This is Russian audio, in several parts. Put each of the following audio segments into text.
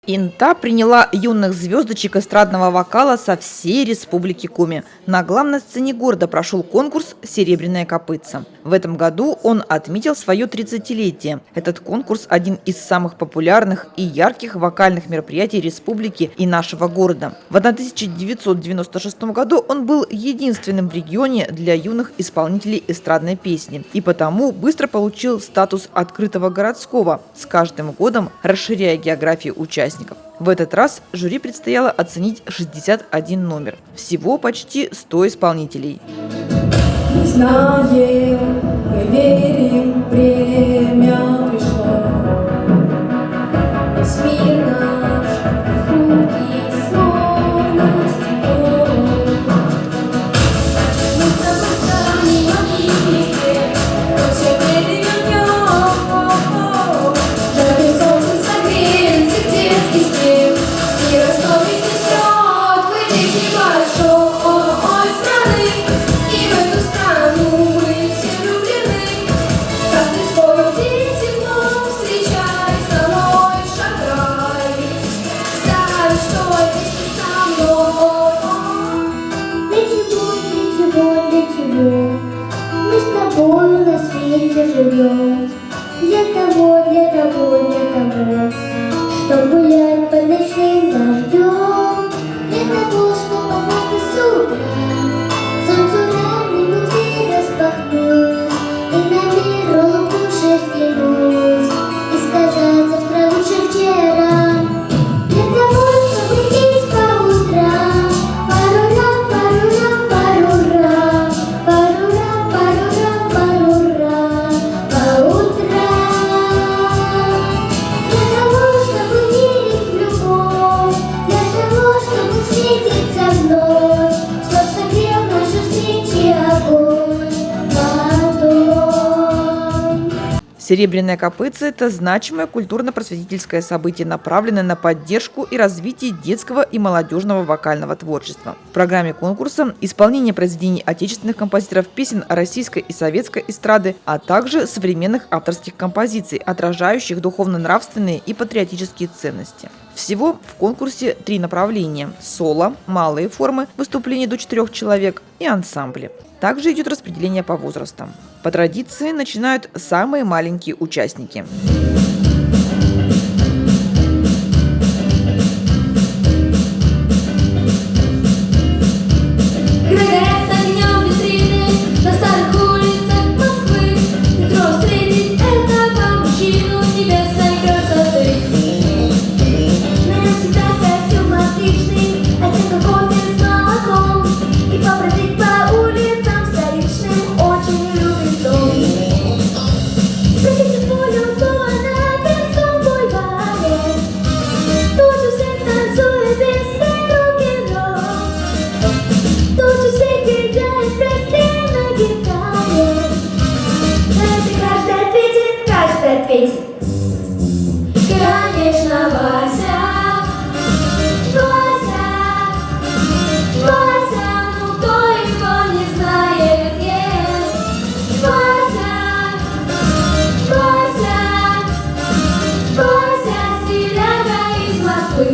Инта приняла юных звездочек эстрадного вокала со всей Республики Коми. На главной сцене города прошел конкурс «Серебряная копытца». В этом году он отметил свое 30-летие. Этот конкурс – один из самых популярных и ярких вокальных мероприятий республики и нашего города. В 1996 году он был единственным в регионе для юных исполнителей эстрадной песни и потому быстро получил статус открытого городского, с каждым годом расширяя географию участников. В этот раз жюри предстояло оценить 61 номер. Всего почти 100 исполнителей. Мы знаем, мы верим, время пришло. Весь мир наш хрупкий, словно стекло. Мы с тобой станем вместе, но все перевернем. Жарким солнцем согреем всех детский смех и расстроить не срет. Мы дети большой страны, и в эту страну мы все влюблены. Каждый свой день тепло встречай, со мной шагай. Знай, что вместе со мной. Для чего мы с тобою на свете живем? Для того, чтоб гулять под ночным дождем. Для того, чтобы однажды с утра солнцу раннему дверь распахнуть и на мир улыбнувшись взглянуть и сказать завтра лучше вчера. Для того, чтобы петь по утрам пару-рам, пару-рам, пару-рам, пару-рам, пару-рам, пару-рам по утрам. Для того, чтобы верить в любовь, для того, чтобы встретиться вновь, чтоб согрел наши встречи огонь потом. «Серебряная копытца» – это значимое культурно-просветительское событие, направленное на поддержку и развитие детского и молодежного вокального творчества. В программе конкурса исполнение произведений отечественных композиторов, песен российской и советской эстрады, а также современных авторских композиций, отражающих духовно-нравственные и патриотические ценности. Всего в конкурсе 3 направления – соло, малые формы, выступления до 4 человек и ансамбли. Также идет распределение по возрастам. По традиции начинают самые маленькие участники. Горят огнем витрины на старых улицах Москвы. Метро встретить этого мужчину небесной красоты. На нем всегда костюм отличный, оттенка кофе с молоком. И побродить по улицам столичным очень любит он. Спросите Полю, кто она на Тверском бульваре. Тут же все танцуют без руки ног. Тут же все кидают браслет на гитаре. На это каждый ответит. Конечно, Вася, Вася, Вася, ну кто его не знает, Вася, Вася, Вася, стиляга из Москвы.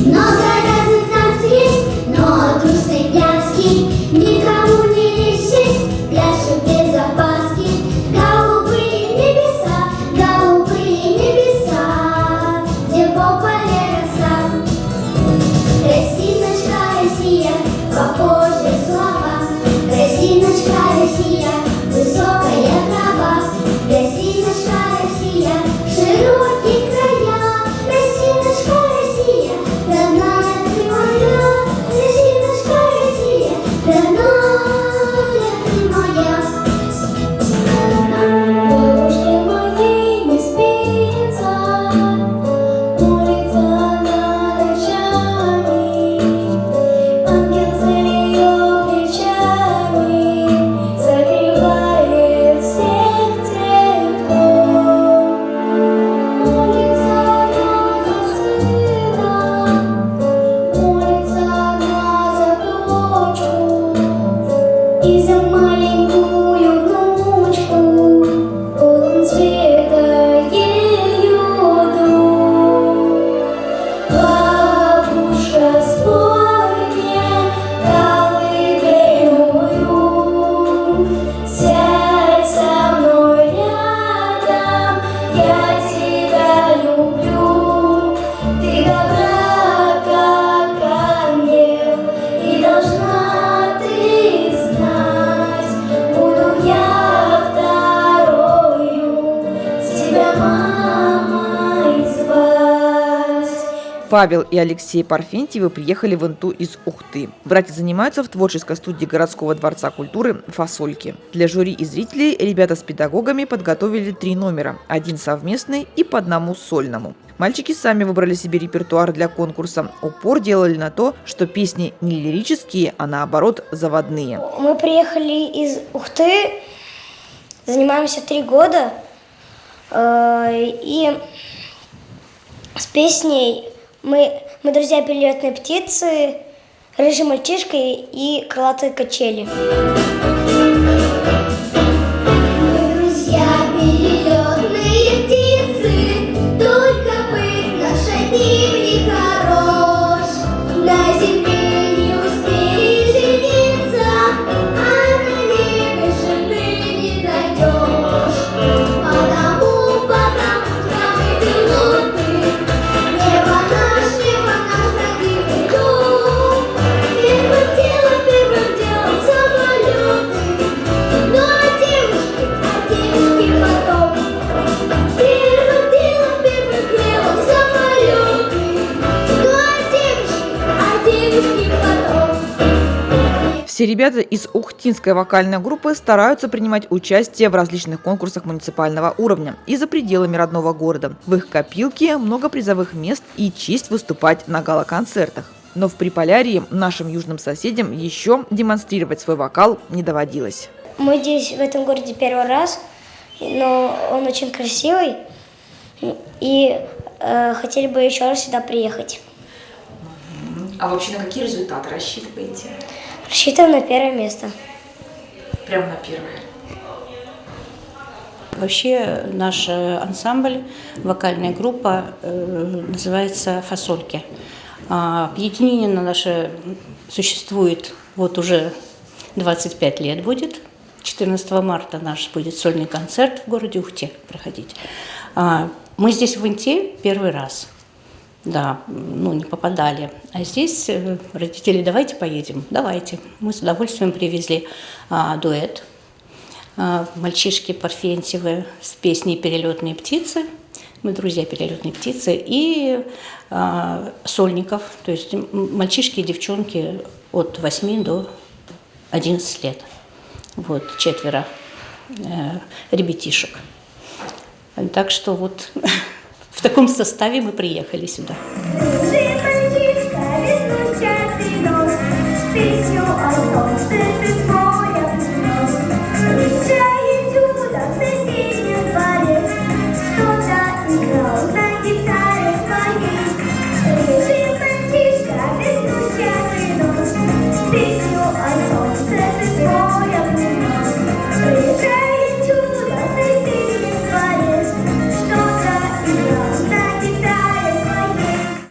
Много разных танцев есть, но грустный пляски никому не лечить, пляшут без опаски. Голубые небеса, голубые Павел и Алексей Парфентьевы приехали в Инту из Ухты. Братья занимаются в творческой студии городского дворца культуры «Фасольки». Для жюри и зрителей ребята с педагогами подготовили 3 номера, 1 совместный и по 1 сольному. Мальчики сами выбрали себе репертуар для конкурса. Упор делали на то, что песни не лирические, а наоборот заводные. Мы приехали из Ухты, занимаемся 3 года, и с песней мы друзья перелетные птицы, рыжий мальчишка и крылатые качели. Мы друзья перелетные птицы, только быть наш один и хорош. На земле не успели жениться, а на небе жены не найдешь. Потому мы пилоты, небо наш родимый дом. Первым делом самолеты, ну а девушки потом. Первым делом самолеты, ну а девушки потом. Все ребята из ухтинской вокальной группы стараются принимать участие в различных конкурсах муниципального уровня и за пределами родного города. В их копилке много призовых мест и честь выступать на гала-концертах. Но в Приполярье нашим южным соседям еще демонстрировать свой вокал не доводилось. Мы здесь, в этом городе, 1-й раз, но он очень красивый, и хотели бы еще раз сюда приехать. А вообще на какие результаты рассчитываете? Рассчитываем на 1-е место. Прямо на первое. Вообще наш ансамбль, вокальная группа называется «Фасольки». Объединение наше существует вот уже 25 лет будет. 14 марта наш будет сольный концерт в городе Ухте проходить. Мы здесь в Инте 1-й раз. Да, не попадали. А здесь родители: давайте поедем. Давайте. Мы с удовольствием привезли дуэт. Мальчишки Парфентьевы с песней «Перелетные птицы». Мы друзья перелетные птицы. И сольников, то есть мальчишки и девчонки от 8 до 11 лет. Вот 4 ребятишек. Так что вот в таком составе мы приехали сюда.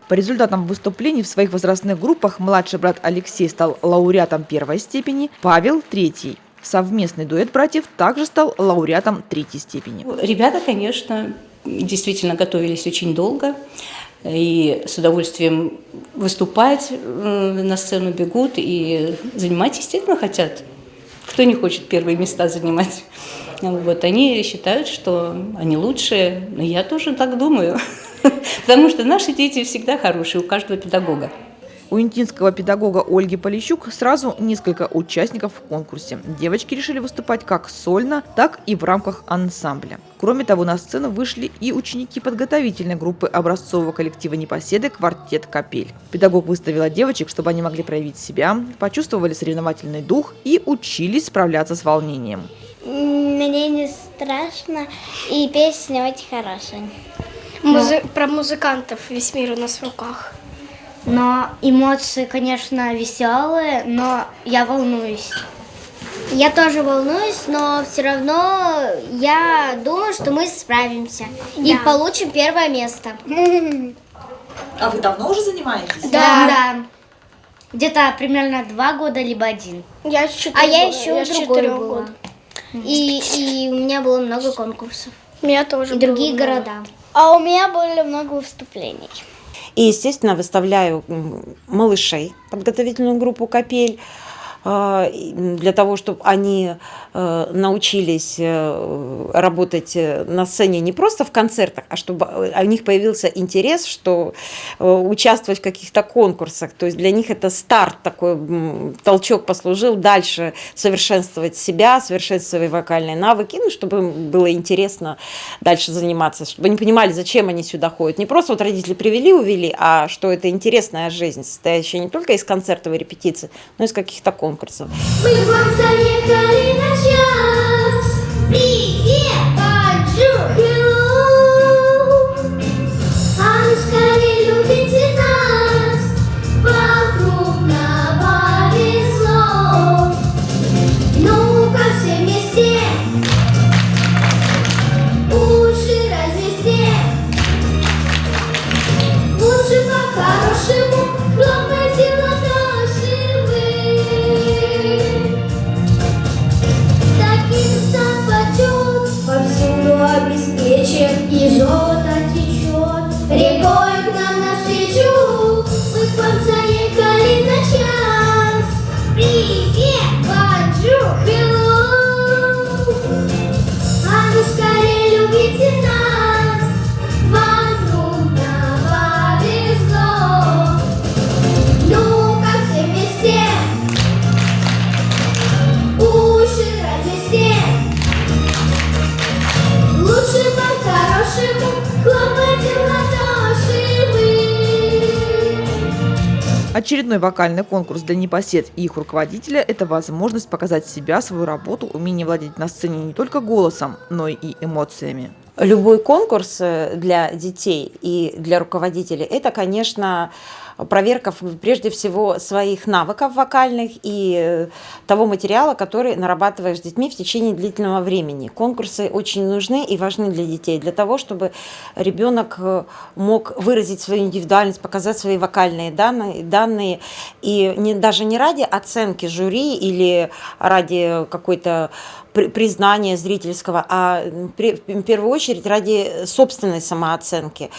По результатам выступлений в своих возрастных группах младший брат Алексей стал лауреатом 1-й степени, Павел – 3-й. Совместный дуэт братьев также стал лауреатом 3-й степени. Ребята, конечно, действительно готовились очень долго и с удовольствием выступать на сцену бегут и занимать, естественно, хотят. Кто не хочет 1-е места занимать? Вот, они считают, что они лучшие, но я тоже так думаю. Потому что наши дети всегда хорошие, у каждого педагога. У интинского педагога Ольги Полищук сразу несколько участников в конкурсе. Девочки решили выступать как сольно, так и в рамках ансамбля. Кроме того, на сцену вышли и ученики подготовительной группы образцового коллектива «Непоседы» «Квартет Капель». Педагог выставила девочек, чтобы они могли проявить себя, почувствовали соревновательный дух и учились справляться с волнением. Мне не страшно, и песня очень хорошая. Про музыкантов весь мир у нас в руках. Но эмоции, конечно, веселые, но я волнуюсь. Я тоже волнуюсь, но все равно я думаю, что мы справимся и получим 1-е место. А вы давно уже занимаетесь? Да. Где-то примерно 2 года, либо 1. Я чуть-чуть Я еще в другой 4 была. года. И у меня было много конкурсов. У меня тоже И другие было много. города. А у меня было много выступлений. И, естественно, выставляю малышей, подготовительную группу «Капель». для того, чтобы они научились работать на сцене не просто в концертах, а чтобы у них появился интерес, что участвовать в каких-то конкурсах. То есть для них это старт, такой толчок послужил дальше совершенствовать себя, совершенствовать свои вокальные навыки, ну, чтобы им было интересно дальше заниматься, чтобы они понимали, зачем они сюда ходят. Не просто вот родители привели, увели, а что это интересная жизнь, состоящая не только из концертов и репетиций, но и из каких-то конкурсов. Мы к вам заехали на час. Привет, bonjour, hello. А ну скорее любите нас, вокруг нам повезло. Ну-ка все вместе, уши развести. Лучше по-хорошему хлопайте в ладоши вы. Таким сам почет повсюду обеспечен, и золото течет рекой к нам навстречу. Мы к вам заехали на час. Привет, bonjour, hello. А ну скорее любите нас, вокруг нам повезло. Ну-ка все вместе, уши развести. Лучше по-хорошему хлопайте в ладоши вы. Очередной вокальный конкурс для непосед и их руководителя – это возможность показать себя, свою работу, умение владеть на сцене не только голосом, но и эмоциями. Любой конкурс для детей и для руководителей – это, конечно, проверка прежде всего своих навыков вокальных и того материала, который нарабатываешь с детьми в течение длительного времени. Конкурсы очень нужны и важны для детей, для того, чтобы ребенок мог выразить свою индивидуальность, показать свои вокальные данные и даже не ради оценки жюри или ради какой-то признания зрительского, а в первую очередь ради собственной самооценки.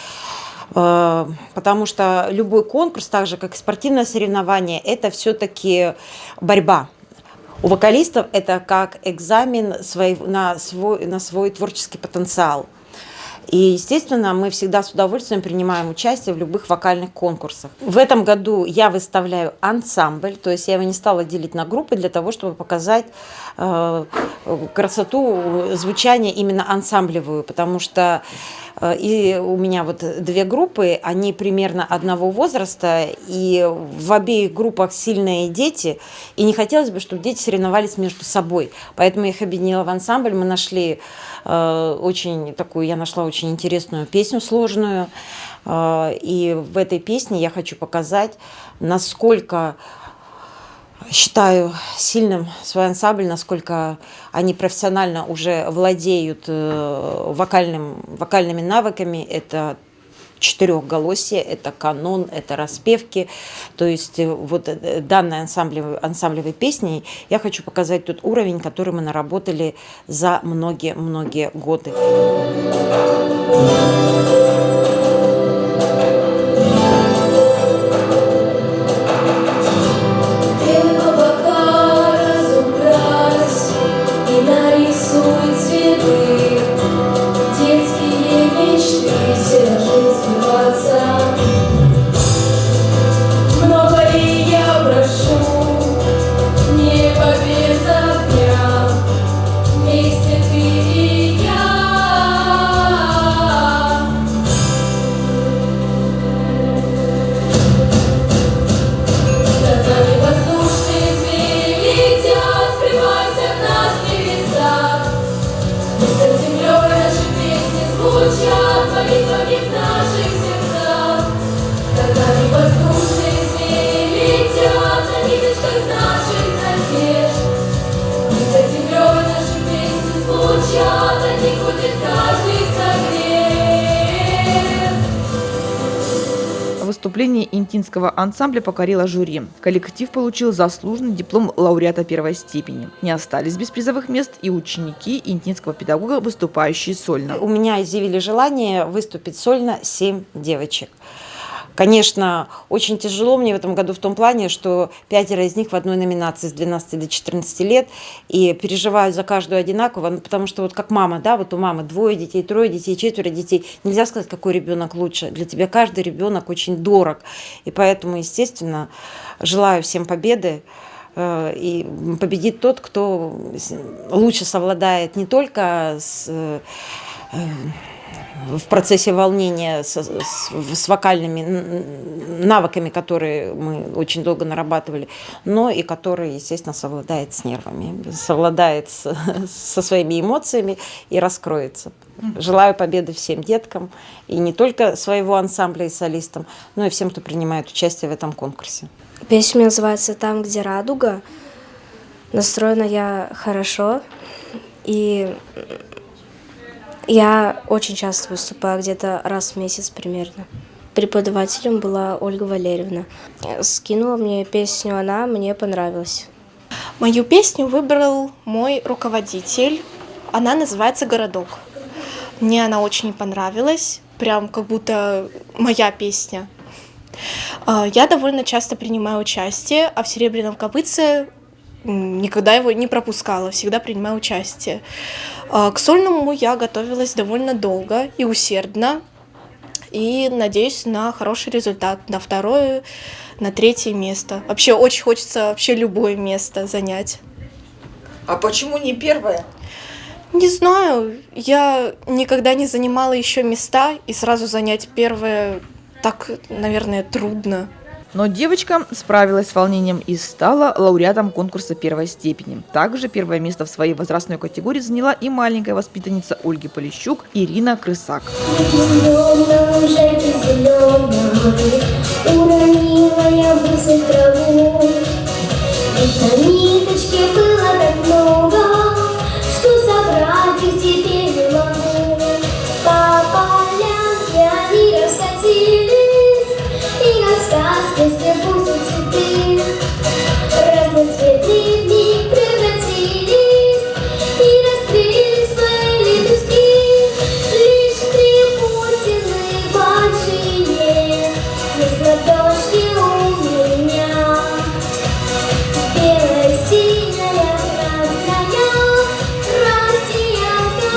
Потому что любой конкурс, так же как и спортивное соревнование, это все-таки борьба. У вокалистов это как экзамен на свой творческий потенциал. И, естественно, мы всегда с удовольствием принимаем участие в любых вокальных конкурсах. В этом году я выставляю ансамбль, то есть я его не стала делить на группы для того, чтобы показать красоту звучания именно ансамблевую, потому что и у меня вот две группы, они примерно одного возраста, и в обеих группах сильные дети, и не хотелось бы, чтобы дети соревновались между собой. Поэтому я их объединила в ансамбль, мы нашли я нашла очень интересную песню, сложную, и в этой песне я хочу показать, насколько считаю сильным свой ансамбль, насколько они профессионально уже владеют вокальными навыками. Это четырехголосие, это канон, это распевки. То есть вот данной ансамблевой песней я хочу показать тот уровень, который мы наработали за многие-многие годы. Выступление интинского ансамбля покорило жюри. Коллектив получил заслуженный диплом лауреата первой степени. Не остались без призовых мест и ученики интинского педагога, выступающие сольно. У меня изъявили желание выступить сольно 7 девочек. Конечно, очень тяжело мне в этом году в том плане, что 5 из них в одной номинации с 12 до 14 лет, и переживаю за каждую одинаково, потому что вот как мама, да, вот у мамы 2 детей, 3 детей, 4 детей, нельзя сказать, какой ребенок лучше. Для тебя каждый ребенок очень дорог, и поэтому, естественно, желаю всем победы, и победит тот, кто лучше совладает не только в процессе волнения с вокальными навыками, которые мы очень долго нарабатывали, но и который, естественно, совладает с нервами, совладает со своими эмоциями и раскроется. Желаю победы всем деткам, и не только своего ансамбля и солистам, но и всем, кто принимает участие в этом конкурсе. Песня называется «Там, где радуга». Настроена я хорошо, и я очень часто выступаю, где-то раз в месяц примерно. Преподавателем была Ольга Валерьевна. Скинула мне песню она, мне понравилась. Мою песню выбрал мой руководитель. Она называется «Городок». Мне она очень понравилась, прям как будто моя песня. Я довольно часто принимаю участие, а в «Серебряном копытце» никогда его не пропускала, всегда принимаю участие. К сольному я готовилась довольно долго и усердно, и надеюсь на хороший результат, на 2-е, на 3-е место. Вообще очень хочется вообще любое место занять. А почему не 1-е? Не знаю, я никогда не занимала еще места, и сразу занять 1-е так, наверное, трудно. Но девочка справилась с волнением и стала лауреатом конкурса 1-й степени. Также 1-е место в своей возрастной категории заняла и маленькая воспитанница Ольги Полищук Ирина Крысак. Уронила я быструю траву, ведь на ниточке было так много, что собрать их теперь не могу. По полянке они раскатились, и на сказке сбегутся цветы. Разноцветные вмиг превратились и раскрылись мои лепестки. Лишь 3 бусины большие есть ладошки у меня. Белая, синяя, красная, россиянка.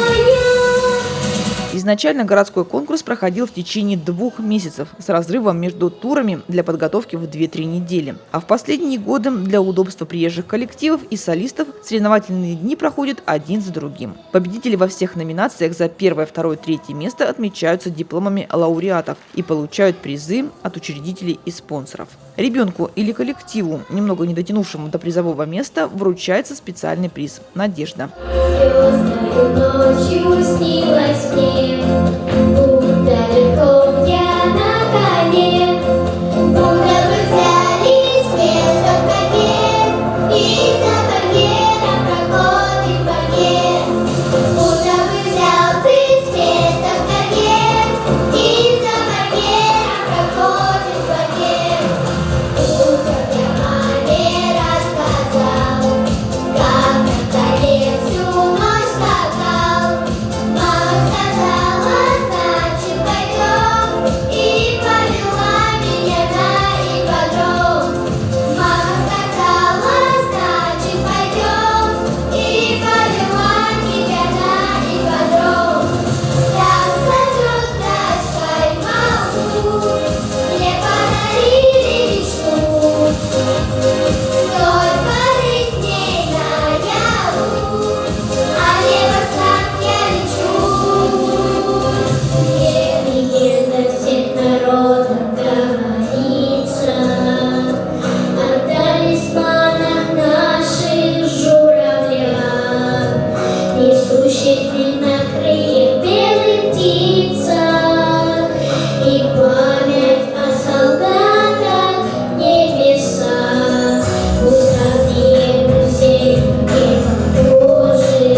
Изначально городской конкурс проходил в течение 2 месяцев с разрывом между турами для подготовки в 2-3 недели. А в последние годы для удобства приезжих коллективов и солистов соревновательные дни проходят один за другим. Победители во всех номинациях за 1-е, 2-е, 3-е место отмечаются дипломами лауреатов и получают призы от учредителей и спонсоров. Ребенку или коллективу, немного не дотянувшему до призового места, вручается специальный приз «Надежда». Звездной ночью снилась мне, будто верхом я на коне, будто бы взялись место в коне, и за барьером проходит барьер. Будто бы взял ты место в коне, и за барьером проходит барьер. Утром я маме рассказал, как на коне всю ночь скакал. Мама сказала, значит пойдем, и повела меня на ипподром. Мама сказала, значит пойдем, и повела тебя на ипподром. Там за звездочкой в молу мне подарили мечту. Стой поры с ней наяву, а небо сад я лечу. Легенда всех народов говорится о талисманах наших журавлях, несущих на крыльях белых птицах, и память о солдатах в небесах. Устраним все непохожие,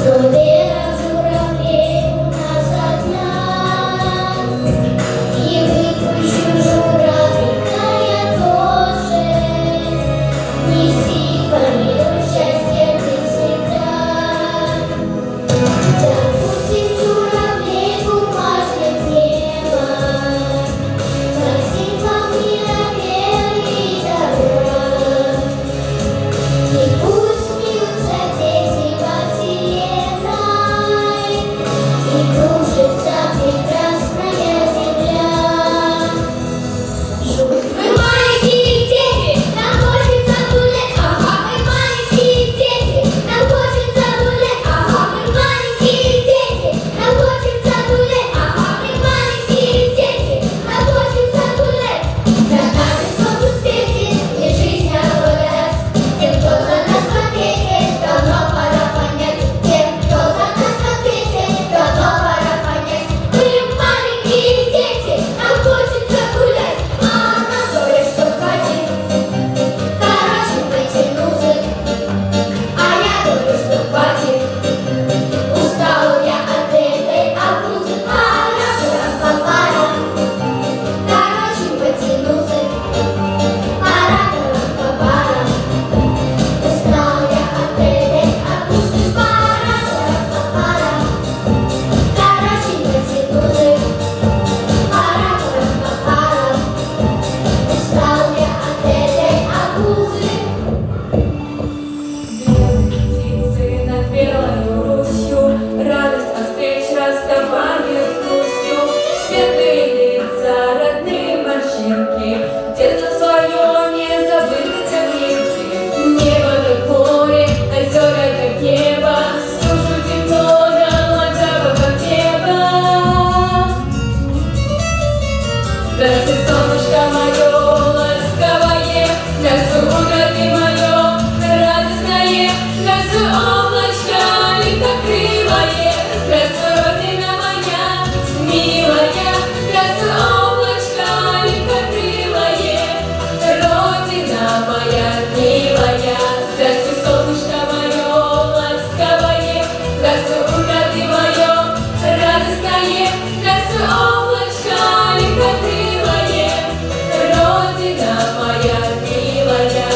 но вера в журавлей у нас одна. И выпущу журавлика я тоже, неси по миру счастье ты всегда. небо, сужу темно, на запахах неба. Здравствуй, солнышко мое, ласковое, здравствуй, утро ты мое, радостное, здравствуй, облачко, легкокрылое, здравствуй, родина моя, милая, здравствуй, облачко, легкокрылое, родина моя, милая, здравствуй, солнышко мое, ласковое, здравствуй, утро ты мое, радостное, здравствуй, облачко, легкокрылое, родина моя, милая.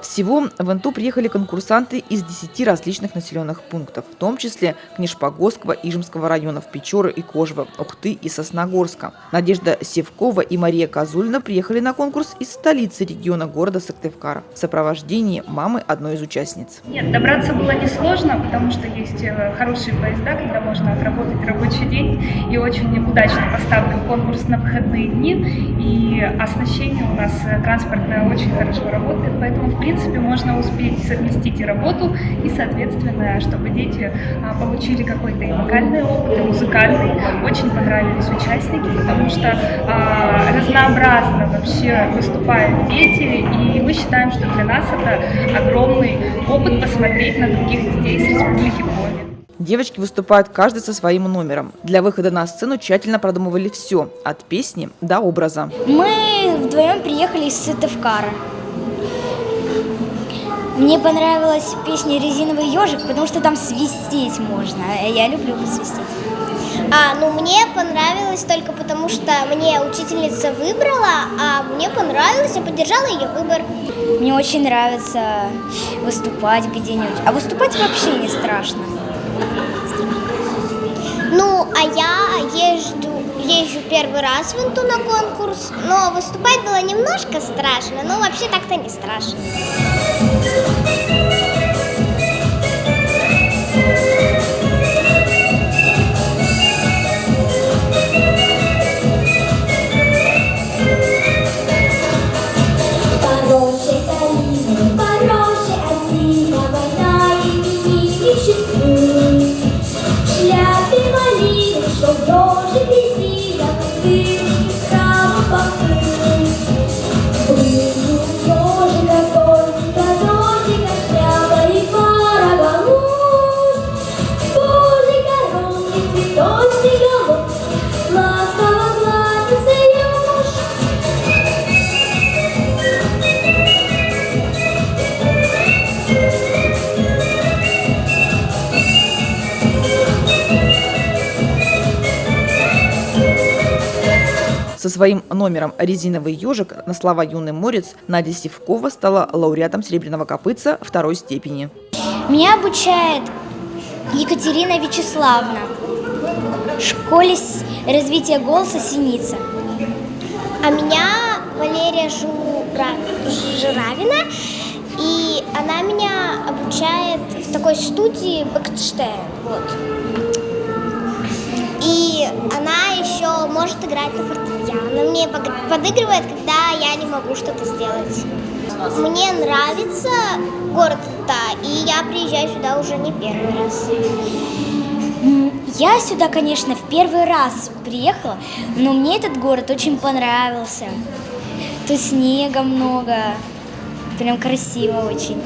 Всего в НТУ приехали конкурсанты из 10 различных населенных пунктов, в том числе Книжпогосского, Ижемского районов, Печоры и Кожева, Ухты и Сосногорска. Надежда Севкова и Мария Козулина приехали на конкурс из столицы региона города Сыктывкар в сопровождении мамы одной из участниц. Нет, добраться было несложно, потому что есть хорошие поезда, когда можно отработать рабочий день. И очень удачно поставлен конкурс на выходные дни. И оснащение у нас транспортное очень хорошо работает, поэтому, в принципе, можно успеть совместить и работу, и, соответственно, чтобы дети получили какой-то и вокальный опыт, и музыкальный. Очень понравились участники, потому что разнообразно вообще выступают дети, и мы считаем, что для нас это огромный опыт посмотреть на других детей с Республики Коми. Девочки выступают каждый со своим номером. Для выхода на сцену тщательно продумывали все, от песни до образа. Мы вдвоем приехали из Сыктывкара. Мне понравилась песня «Резиновый ежик», потому что там свистеть можно. Я люблю посвистеть. Мне понравилось только потому, что мне учительница выбрала, а мне понравилось, я поддержала ее выбор. Мне очень нравится выступать где-нибудь. А выступать вообще не страшно. Я езжу первый раз в НТУ на конкурс, но выступать было немножко страшно, но вообще так-то не страшно. Со своим номером «Резиновый ежик» на слова «Юный морец» Надя Севкова стала лауреатом «Серебряного копытца» второй степени. Меня обучает Екатерина Вячеславовна в школе развития голоса «Синица». А меня Валерия Журавина, и она меня обучает в такой студии «Бэкштейн». И она еще может играть на фортепиано. Мне подыгрывает, когда я не могу что-то сделать. Мне нравится город-то, и я приезжаю сюда уже не первый раз. Я сюда, конечно, в первый раз приехала, но мне этот город очень понравился. Тут снега много, прям красиво очень.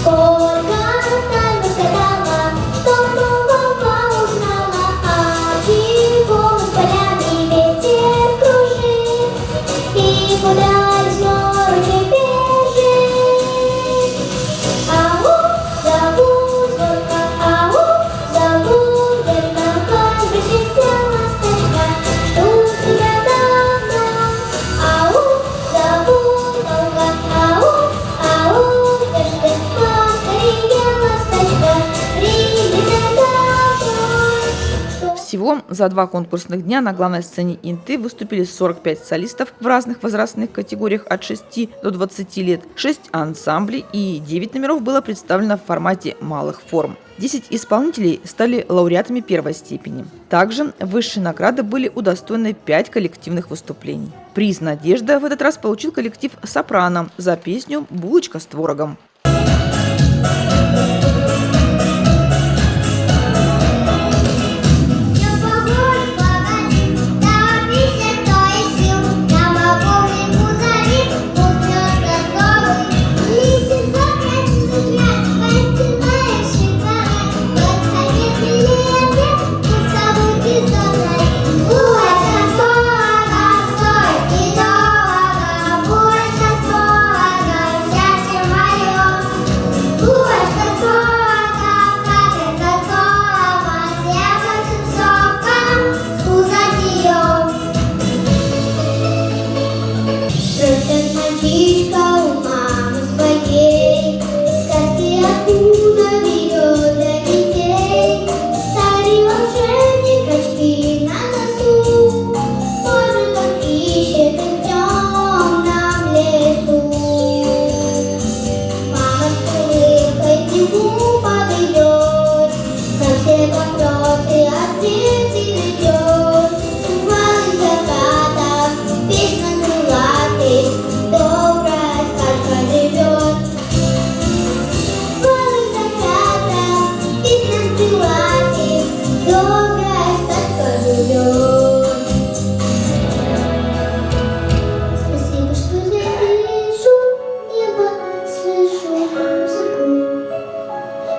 Сколько Всего за 2 конкурсных дня на главной сцене Инты выступили 45 солистов в разных возрастных категориях от 6 до 20 лет, 6 ансамблей и 9 номеров было представлено в формате малых форм. 10 исполнителей стали лауреатами первой степени. Также высшие награды были удостоены 5 коллективных выступлений. Приз «Надежда» в этот раз получил коллектив «Сопрано» за песню «Булочка с творогом».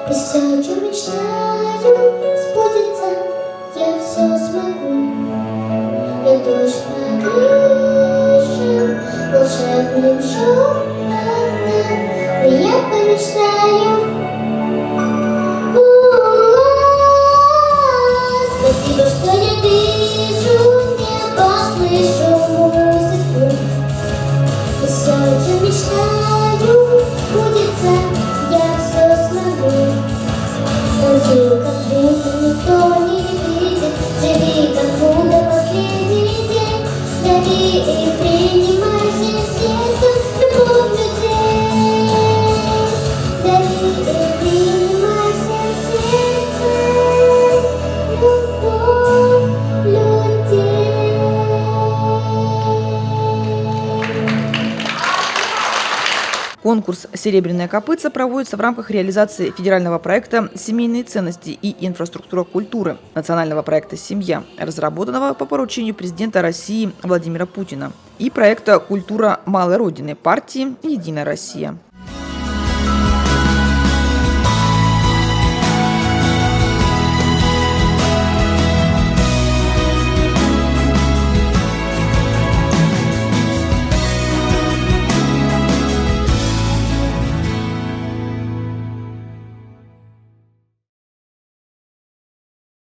Все, о чем мечтаю, сбудется, я все смогу. Я дождь по крышам, волшебным шепотом, я помечтаю. Спасибо, что я дышу, небо слышу музыку. Все, о чем мечтаю, сбудется, я все смогу. Танцуй, как будто никто не видит, живи, как будто последний день. Дари и принимай всем сердцем любовь людей. Дари и принимай всем сердцем любовь людей. Конкурс «Серебряная копытца» проводится в рамках реализации федерального проекта «Семейные ценности и инфраструктура культуры» национального проекта «Семья», разработанного по поручению президента России Владимира Путина, и проекта «Культура малой Родины» партии «Единая Россия».